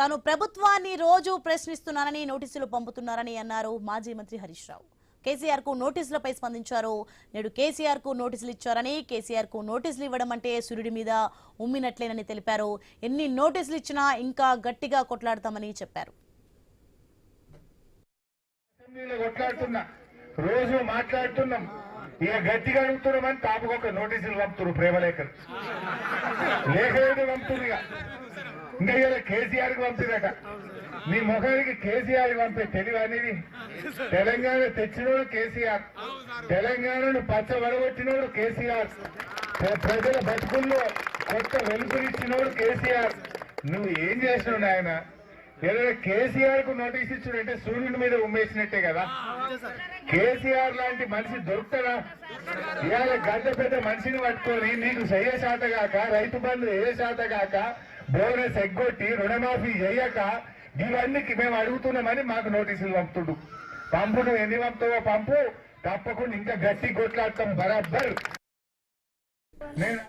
తాను ప్రభుత్వాన్ని రోజు ప్రశ్నిస్తున్నానని నోటీసులు పంపుతున్నారని అన్నారు మాజీ మంత్రి హరీష్ రావు. కేసీఆర్ కు నోటీసులపై స్పందించారు. నేడు కేసీఆర్ కు నోటీసులు ఇచ్చారని, కేసీఆర్ కు నోటీసులు ఇవ్వడం అంటే సూర్యుడి మీద ఉమ్మినట్లేనని తెలిపారు. ఎన్ని నోటీసులు ఇచ్చినా ఇంకా గట్టిగా కొట్లాడతామని చెప్పారు. రోజు మాట్లాడుతున్నాం, ఇక గట్టిగా అడుగుతున్నామని తాపకొక నోటీసులు పంపుతున్నారు, ప్రేమలేఖలు లేఖలు పంపుతున్నారు. ఇంకా ఇలా కేసీఆర్ కి పంపిరట. మీ ముఖానికి కేసీఆర్ పంపే తెలివి అనేది. తెలంగాణ తెచ్చినోడు కేసీఆర్, తెలంగాణను పచ్చబడగొట్టినోడు కేసీఆర్, ప్రజల బతుకుల్లో కొత్త వెలుపునిచ్చినోడు కేసీఆర్. నువ్వు ఏం చేసినావు నాయన? ఏదైనా కేసీఆర్ కు నోటీస్ ఇచ్చుడంటే సూర్యుడి మీద ఉమ్మేసినట్టే కదా. కేసీఆర్ లాంటి మనిషి దొరుకుతాడా? ఇవాళ గడ్డ పెద్ద మనిషిని పట్టుకొని నీకు చెయ్య శాత కాక, రైతు బంధు ఏ శాత కాక, బోనస్ ఎగ్గొట్టి రుణమాఫీ చేయక, ఇవన్నీ మేము అడుగుతున్నామని మాకు నోటీసులు పంపుతుడు. పంపు, నువ్వు ఎన్ని పంపుతావో పంపు, తప్పకుండా ఇంకా గట్టి కొట్లాడతాం బరాబర్. నేను